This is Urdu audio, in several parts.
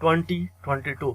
2022।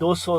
200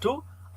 2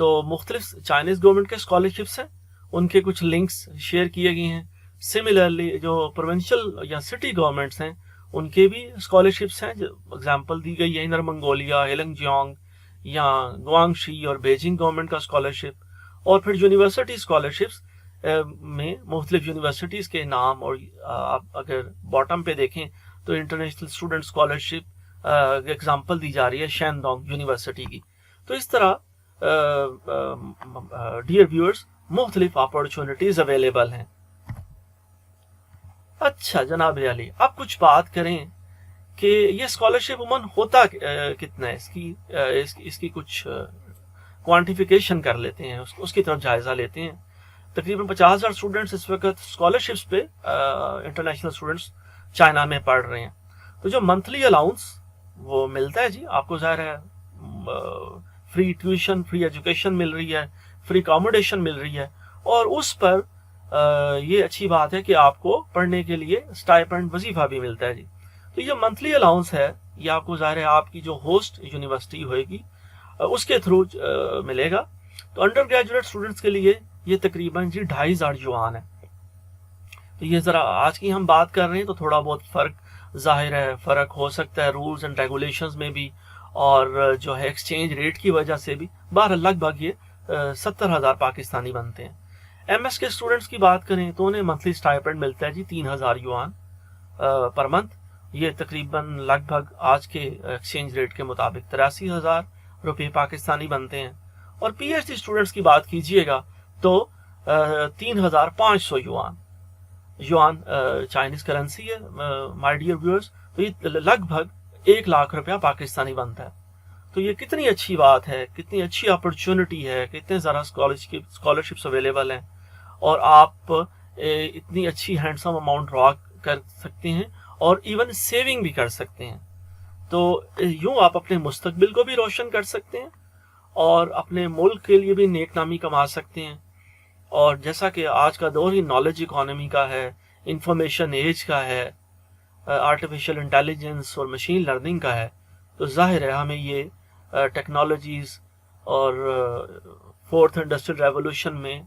تو مختلف چائنیز گورنمنٹ کے اسکالرشپس ہیں، ان کے کچھ لنکس شیئر کیے گئے ہیں. سملرلی جو پروونشل یا سٹی گورنمنٹس ہیں ان کے بھی اسکالرشپس ہیں. اگزامپل دی گئی ہے انر منگولیا، ہیلنگ جیونگ یا گوانگشی اور بیجنگ گورنمنٹ کا اسکالرشپ. اور پھر یونیورسٹی اسکالرشپس میں مختلف یونیورسٹیز کے نام، اور آپ اگر باٹم پہ دیکھیں تو انٹرنیشنل اسٹوڈنٹ اسکالرشپ اگزامپل دی جا رہی ہے شینڈونگ یونیورسٹی کی. تو اس طرح ڈیئر ویورز مختلف اپارچونٹیز اویلیبل ہیں. اچھا جناب علی، اب کچھ بات کریں کہ یہ اسکالرشپ عموماً ہوتا کتنا ہے، اس کی کچھ کوانٹیفیکیشن کر لیتے ہیں، اس کی طرف جائزہ لیتے ہیں. تقریباً 50,000 اسٹوڈنٹس اس وقت اسکالرشپس پہ انٹرنیشنل اسٹوڈنٹس چائنا میں پڑھ رہے ہیں. تو جو منتھلی الاؤنس وہ ملتا ہے جی آپ کو، ظاہر ہے فری ٹیوشن، فری ایجوکیشن مل رہی ہے، فری اکاموڈیشن مل رہی ہے، اور اس پر یہ اچھی بات ہے کہ آپ کو پڑھنے کے لیے اسٹائپنڈ وظیفہ بھی ملتا ہے جی. تو یہ منتھلی الاؤنس ہے، یہ آپ کو ظاہر ہے آپ کی جو ہوسٹ یونیورسٹی ہوئے گی اس کے تھرو ملے گا. تو انڈر گریجویٹ اسٹوڈنٹس کے لیے یہ تقریباً جی 2,500 یوان ہے. تو یہ ذرا آج کی ہم بات کر رہے ہیں تو تھوڑا بہت فرق ظاہر ہے، فرق ہو سکتا ہے رولز اینڈ ریگولیشنز میں بھی، اور جو ہے ایکسچینج ریٹ کی وجہ سے بھی. بہرحال لگ بھگ یہ 70,000 پاکستانی بنتے ہیں. ایم ایس کے اسٹوڈنٹس کی بات کریں تو انہیں منتھلی اسٹائپنڈ ملتا ہے جی 3,000 یوان پر منتھ. یہ تقریباً لگ بھگ آج کے ایکسچینج ریٹ کے مطابق 83,000 روپے پاکستانی بنتے ہیں. اور پی ایچ ڈی اسٹوڈنٹس کی بات کیجئے گا تو 3,500 یوان چائنیز کرنسی ہے مائی ڈیئر ویورز. تو یہ لگ بھگ 1 لاکھ روپیہ پاکستانی بنتا ہے. تو یہ کتنی اچھی بات ہے، کتنی اچھی اپرچونٹی ہے، کتنے زیادہ اسکالرشپس اویلیبل ہیں، اور آپ اتنی اچھی ہینڈسم اماؤنٹ ڈرا کر سکتے ہیں اور ایون سیونگ بھی کر سکتے ہیں. تو یوں آپ اپنے مستقبل کو بھی روشن کر سکتے ہیں اور اپنے ملک کے لیے بھی نیک نامی کما سکتے ہیں. اور جیسا کہ آج کا دور ہی نالج اکانومی کا ہے، انفارمیشن ایج کا ہے، آرٹیفیشل انٹیلیجنس اور مشین لرننگ کا ہے، تو ظاہر ہے ہمیں یہ ٹیکنالوجیز اور فورتھ انڈسٹریل ریولوشن میں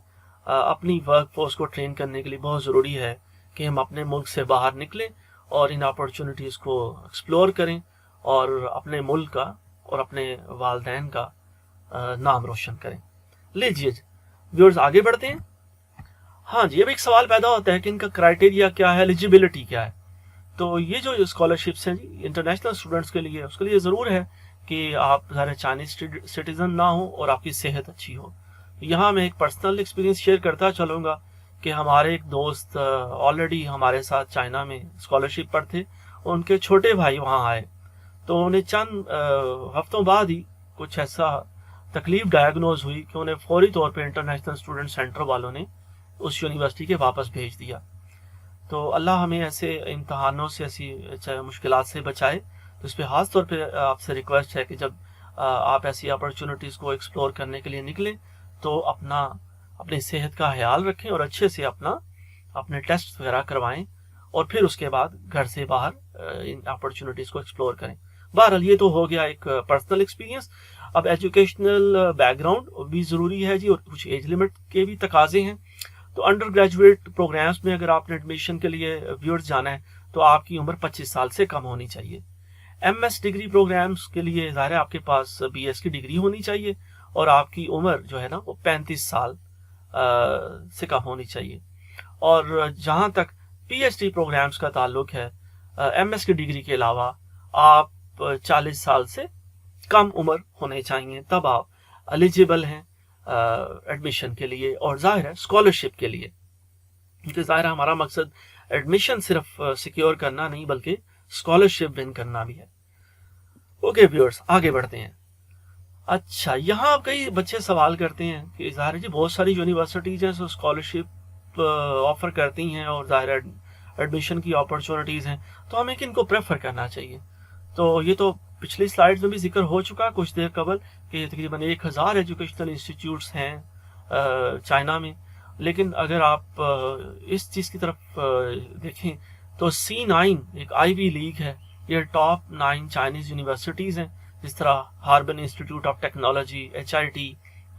اپنی ورک فورس کو ٹرین کرنے کے لیے بہت ضروری ہے کہ ہم اپنے ملک سے باہر نکلیں اور ان اپرچونٹیز کو ایکسپلور کریں اور اپنے ملک کا اور اپنے والدین کا نام روشن کریں. لیجیے ویورز آگے بڑھتے ہیں. ہاں جی، اب ایک سوال پیدا ہوتا ہے کہ ان کا کرائٹیریا کیا ہے، ایلیجیبلٹی کیا ہے. تو یہ جو اسکالرشپس ہیں جی انٹرنیشنل اسٹوڈنٹس کے لیے، اس کے لیے ضرور ہے کہ آپ ظاہر چائنیز سٹیزن نہ ہوں اور آپ کی صحت اچھی ہو. یہاں میں ایک پرسنل ایکسپیرینس شیئر کرتا چلوں گا کہ ہمارے ایک دوست آلریڈی ہمارے ساتھ چائنا میں اسکالرشپ پر تھے، ان کے چھوٹے بھائی وہاں آئے تو انہیں چند ہفتوں بعد ہی کچھ ایسا تکلیف ڈائگنوز ہوئی کہ انہیں فوری طور پہ انٹرنیشنل اسٹوڈنٹ سینٹر والوں نے اس یونیورسٹی کے واپس بھیج دیا. تو اللہ ہمیں ایسے امتحانوں سے، ایسی مشکلات سے بچائے. تو اس پہ خاص طور پہ آپ سے ریکویسٹ ہے کہ جب آپ ایسی اپرچونٹیز کو ایکسپلور کرنے کے لیے نکلیں تو اپنی صحت کا خیال رکھیں اور اچھے سے اپنے ٹیسٹ وغیرہ کروائیں اور پھر اس کے بعد گھر سے باہر ان اپرچونٹیز کو ایکسپلور کریں. بہرحال یہ تو ہو گیا ایک پرسنل ایکسپیرینس. اب ایجوکیشنل بیک گراؤنڈ بھی ضروری ہے جی، اور کچھ ایج لمٹ کے بھی تقاضے ہیں. تو انڈر گریجویٹ پروگرامز میں اگر آپ نے ایڈمیشن کے لیے ویورز جانا ہے تو آپ کی عمر 25 سال سے کم ہونی چاہیے. ایم ایس ڈگری پروگرامز کے لیے ظاہر ہے آپ کے پاس بی ایس کی ڈگری ہونی چاہیے اور آپ کی عمر جو ہے نا وہ 35 سال سے کم ہونی چاہیے. اور جہاں تک پی ایچ ڈی پروگرامز کا تعلق ہے، ایم ایس کی ڈگری کے علاوہ آپ 40 سال سے کم عمر ہونے چاہیے، تب آپ ایلیجیبل ہیں ایڈمیشن کے لیے اور ظاہر ہے اسکالرشپ کے لیے. کیونکہ ظاہر ہے ہمارا مقصد ایڈمیشن صرف سیکیور کرنا نہیں بلکہ اسکالرشپ ون کرنا بھی ہے. اوکے ویورز آگے بڑھتے ہیں. اچھا، یہاں کئی بچے سوال کرتے ہیں کہ ظاہر جی بہت ساری یونیورسٹیز ہیں جو اسکالرشپ آفر کرتی ہیں اور ظاہر ایڈمیشن کی اپرچونٹیز ہیں، تو ہمیں کن کو پریفر کرنا چاہیے. تو یہ تو پچھلی سلائیڈ میں بھی ذکر ہو چکا کچھ دیر قبل کہ تقریباً 1,000 ایجوکیشنل انسٹیٹیوٹس ہیں چائنا میں. لیکن اگر آپ اس چیز کی طرف دیکھیں تو C9 ایک آئی وی لیگ ہے، یہ ٹاپ 9 چائنیز یونیورسٹیز ہیں، جس طرح Harbin institute of technology, HIT،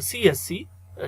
CSC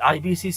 IBCC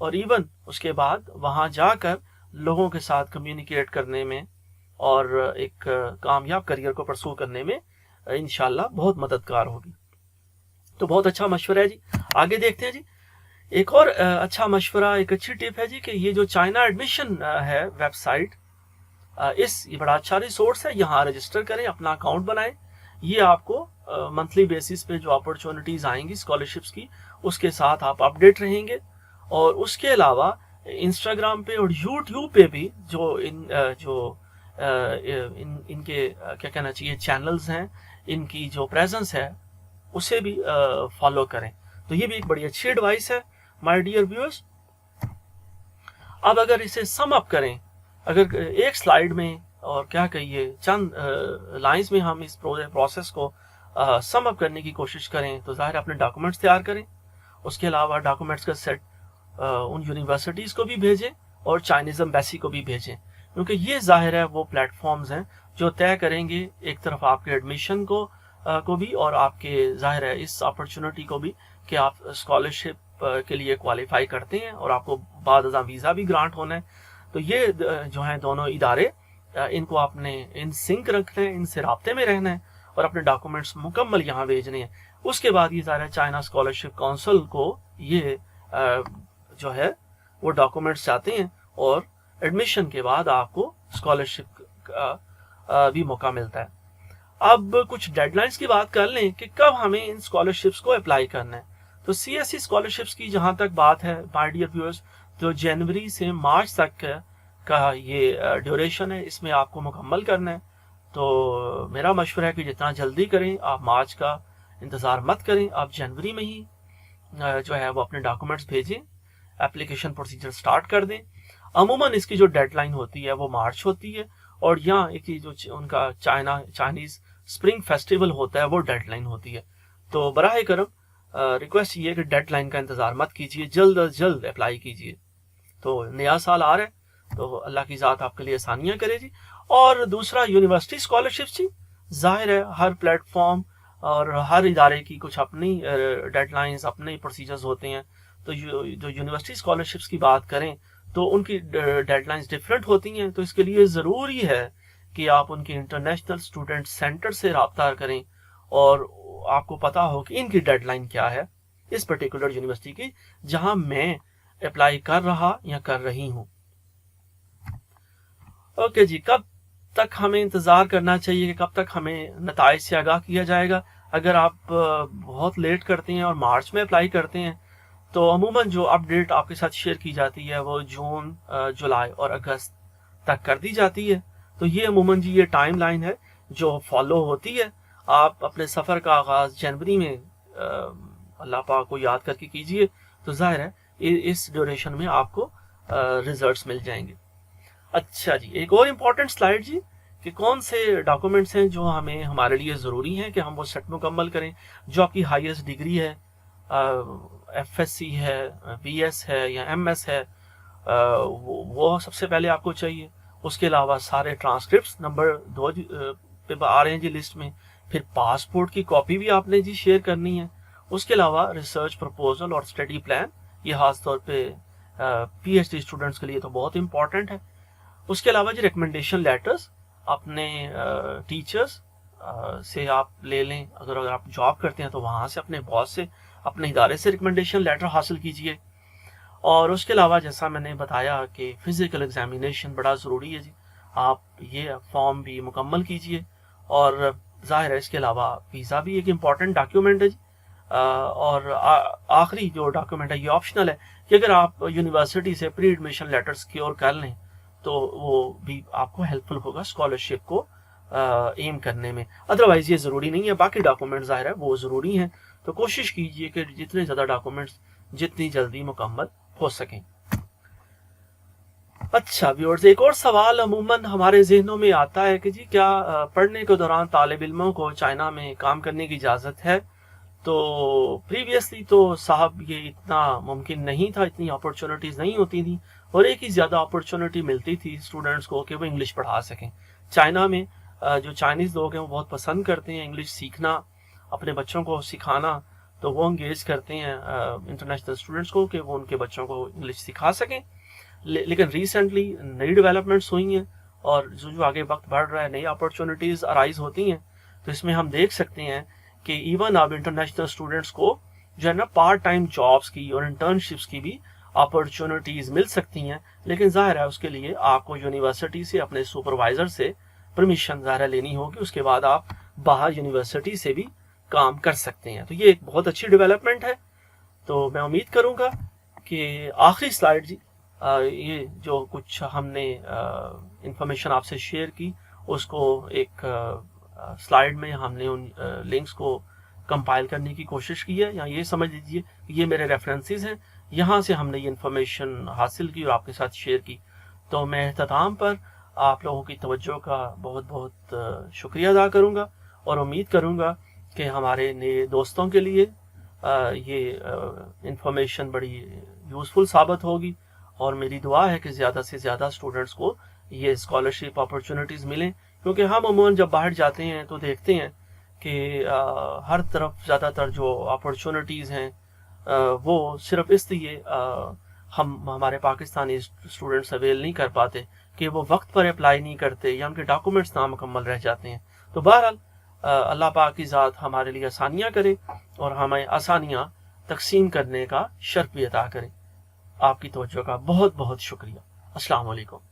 اور ایون اس کے بعد وہاں جا کر لوگوں کے ساتھ کمیونیکیٹ کرنے میں اور ایک کامیاب کریئر کو پرسو کرنے میں انشاءاللہ بہت مددگار ہوگی. تو بہت اچھا مشورہ ہے جی. آگے دیکھتے ہیں جی. ایک اور اچھا مشورہ، ایک اچھی ٹپ ہے جی کہ یہ جو چائنا ایڈمیشن ہے ویب سائٹ، یہ بڑا اچھا ریسورس ہے. یہاں رجسٹر کریں، اپنا اکاؤنٹ بنائیں. یہ آپ کو منتھلی بیسس پہ جو اپرچونٹیز آئیں گی اسکالرشپس کی، اس کے ساتھ آپ اپڈیٹ رہیں گے. اور اس کے علاوہ انسٹاگرام پہ اور یوٹیوب پہ بھی جو ان کے کیا کہنا چاہیے چینلز ہیں، ان کی جو پریزنس ہے اسے بھی فالو کریں. تو یہ بھی ایک بڑی اچھی ایڈوائس ہے مائی ڈیئر ویورز. اب اگر اسے سم اپ کریں، اگر ایک سلائیڈ میں اور کیا کہیے چند لائنز میں ہم اس پروسیس کو سم اپ کرنے کی کوشش کریں، تو ظاہر اپنے ڈاکومنٹس تیار کریں. اس کے علاوہ ڈاکومنٹس کا سیٹ ان یونیورسٹیز کو بھی بھیجیں اور چائنیز ایمبیسی کو بھی بھیجیں، کیونکہ یہ ظاہر ہے وہ پلیٹ فارمز ہیں جو طے کریں گے ایک طرف آپ کے ایڈمیشن کو بھی اور آپ کے ظاہر ہے اس اپرچونٹی کو بھی کہ آپ اسکالرشپ کے لیے کوالیفائی کرتے ہیں اور آپ کو بعد ازاں ویزا بھی گرانٹ ہونا ہے. تو یہ جو ہیں دونوں ادارے، ان کو آپ نے ان سنک رکھنا ہے، ان سے رابطے میں رہنا ہے اور اپنے ڈاکومنٹس مکمل یہاں بھیجنے ہیں. اس کے بعد یہ ظاہر ہے چائنا اسکالرشپ کونسل کو یہ جو ہے وہ ڈاکومنٹس چاہتے ہیں اور ایڈمیشن کے بعد آپ کو اسکالرشپ کا بھی موقع ملتا ہے. اب کچھ ڈیڈ لائنس کی بات کر لیں کہ کب ہمیں ان اسکالرشپس کو اپلائی کرنا ہے. تو سی ایس سی اسکالرشپس کی جہاں تک بات ہے مائی ڈیئر ویورز، تو جنوری سے مارچ تک کا یہ ڈیوریشن ہے، اس میں آپ کو مکمل کرنا ہے. تو میرا مشورہ ہے کہ جتنا جلدی کریں، آپ مارچ کا انتظار مت کریں، آپ جنوری میں ہی جو ہے وہ اپنے ڈاکومنٹس بھیجیں، اپلیکیشن پروسیجر سٹارٹ کر دیں. عموماً اس کی جو ڈیڈ لائن ہوتی ہے وہ مارچ ہوتی ہے، اور یہاں ایک جو ان کا چائنیز اسپرنگ فیسٹیول ہوتا ہے وہ ڈیڈ لائن ہوتی ہے. تو براہ کرم ریکویسٹ یہ کہ ڈیڈ لائن کا انتظار مت کیجیے، جلد از جلد اپلائی کیجیے. تو نیا سال آ رہا ہے تو اللہ کی ذات آپ کے لیے آسانیاں کرے جی. اور دوسرا یونیورسٹی اسکالرشپ جی، ظاہر ہے ہر پلیٹ فارم اور ہر ادارے کی کچھ اپنی ڈیڈ لائنز، اپنے پروسیجرز ہوتے ہیں. تو جو یونیورسٹی اسکالرشپس کی بات کریں تو ان کی ڈیڈ لائنز ڈفرینٹ ہوتی ہیں. تو اس کے لیے ضروری ہے کہ آپ ان کے انٹرنیشنل اسٹوڈنٹ سینٹر سے رابطہ کریں اور آپ کو پتا ہو کہ ان کی ڈیڈ لائن کیا ہے اس پرٹیکولر یونیورسٹی کی جہاں میں اپلائی کر رہا یا کر رہی ہوں. اوکے جی، کب تک ہمیں انتظار کرنا چاہیے کہ کب تک ہمیں نتائج سے آگاہ کیا جائے گا؟ اگر آپ بہت لیٹ کرتے ہیں اور مارچ میں اپلائی کرتے ہیں تو عموماً جو اپ ڈیٹ آپ کے ساتھ شیئر کی جاتی ہے وہ جون، جولائی اور اگست تک کر دی جاتی ہے. تو یہ عموماً جی یہ ٹائم لائن ہے جو فالو ہوتی ہے. آپ اپنے سفر کا آغاز جنوری میں اللہ پاک کو یاد کر کے کیجئے، تو ظاہر ہے اس ڈیوریشن میں آپ کو ریزلٹس مل جائیں گے. اچھا جی، ایک اور امپورٹنٹ سلائیڈ جی کہ کون سے ڈاکومنٹس ہیں جو ہمارے لیے ضروری ہیں کہ ہم وہ سیٹ مکمل کریں. جو آپ کی ہائیسٹ ڈگری ہے، ایف ایس سی ہے، بی ایس ہے یا ایم ایس ہے، وہ سب سے پہلے آپ کو چاہیے. اس کے علاوہ سارے ٹرانسکرپٹس نمبر 2 پہ آ رہے ہیں جی لسٹ میں. پھر پاسپورٹ کی کاپی بھی آپ نے جی شیئر کرنی ہے. اس کے علاوہ ریسرچ پرپوزل اور اسٹڈی پلان، یہ خاص طور پہ پی ایچ ڈی اسٹوڈنٹس کے لیے تو بہت امپورٹنٹ ہے. اس کے علاوہ جی ریکمنڈیشن لیٹرز اپنے ٹیچرز سے آپ لے لیں. اگر آپ جاب کرتے ہیں تو وہاں سے اپنے باس سے، اپنے ادارے سے ریکمنڈیشن لیٹر حاصل کیجئے. اور اس کے علاوہ جیسا میں نے بتایا کہ فزیکل ایگزامینیشن بڑا ضروری ہے جی، آپ یہ فارم بھی مکمل کیجئے. اور ظاہر ہے اس کے علاوہ ویزا بھی ایک امپورٹنٹ ڈاکیومنٹ ہے جی. اور آخری جو ڈاکیومنٹ ہے یہ آپشنل ہے کہ اگر آپ یونیورسٹی سے پری ایڈمیشن لیٹر سیکیور کر لیں تو وہ بھی آپ کو ہیلپ فل ہوگا اسکالرشپ کو ایم کرنے میں. ادروائز یہ ضروری نہیں ہے. باقی ڈاکومنٹ ظاہر ہے وہ ضروری ہیں، تو کوشش کیجئے کہ جتنے زیادہ ڈاکومنٹس جتنی جلدی مکمل ہو سکیں. اچھا ویورز، ایک اور سوال عموماً ہمارے ذہنوں میں آتا ہے کہ جی کیا پڑھنے کے دوران طالب علموں کو چائنا میں کام کرنے کی اجازت ہے؟ تو پریویسلی تو صاحب یہ اتنا ممکن نہیں تھا، اتنی اپرچونٹیز نہیں ہوتی تھیں، اور ایک ہی زیادہ اپرچونٹی ملتی تھی اسٹوڈنٹس کو کہ وہ انگلش پڑھا سکیں. چائنا میں جو چائنیز لوگ ہیں وہ بہت پسند کرتے ہیں انگلش سیکھنا، اپنے بچوں کو سکھانا. تو وہ انگیج کرتے ہیں انٹرنیشنل اسٹوڈنٹس کو کہ وہ ان کے بچوں کو انگلش سکھا سکیں. لیکن ریسنٹلی نئی ڈیولپمنٹس ہوئی ہیں اور جو آگے وقت بڑھ رہا ہے نئی اپرچونیٹیز ارائز ہوتی ہیں, تو اس میں ہم دیکھ سکتے ہیں کہ ایون اب انٹرنیشنل اسٹوڈنٹس کو جو ہے نا پارٹ ٹائم جابس کی اور انٹرنشپس کی بھی اپرچونیٹیز مل سکتی ہیں. لیکن ظاہر ہے اس کے لیے آپ کو یونیورسٹی سے اپنے سپروائزر سے پرمیشن ظاہر لینی ہوگی, اس کے بعد آپ باہر یونیورسٹی سے بھی کام کر سکتے ہیں. تو یہ ایک بہت اچھی ڈیولپمنٹ ہے. تو میں امید کروں گا کہ آخری سلائیڈ جی, یہ جو کچھ ہم نے انفارمیشن آپ سے شیئر کی اس کو ایک سلائیڈ میں ہم نے ان لنکس کو کمپائل کرنے کی کوشش کی ہے, یا یہ سمجھ لیجیے یہ میرے ریفرنسز ہیں, یہاں سے ہم نے یہ انفارمیشن حاصل کی اور آپ کے ساتھ شیئر کی. تو میں اختتام پر آپ لوگوں کی توجہ کا بہت بہت شکریہ ادا کروں گا اور امید کروں گا کہ ہمارے نئے دوستوں کے لیے یہ انفارمیشن بڑی یوزفل ثابت ہوگی, اور میری دعا ہے کہ زیادہ سے زیادہ اسٹوڈنٹس کو یہ اسکالرشپ اپرچونیٹیز ملیں, کیونکہ ہم عموماً جب باہر جاتے ہیں تو دیکھتے ہیں کہ ہر طرف زیادہ تر جو اپرچونیٹیز ہیں وہ صرف اس لیے ہمارے پاکستانی اسٹوڈنٹس اویل نہیں کر پاتے کہ وہ وقت پر اپلائی نہیں کرتے یا ان کے ڈاکومنٹس نامکمل رہ جاتے ہیں. تو بہرحال اللہ پاک کی ذات ہمارے لیے آسانیاں کرے اور ہمیں آسانیاں تقسیم کرنے کا شرف بھی عطا کرے. آپ کی توجہ کا بہت بہت شکریہ. السلام علیکم.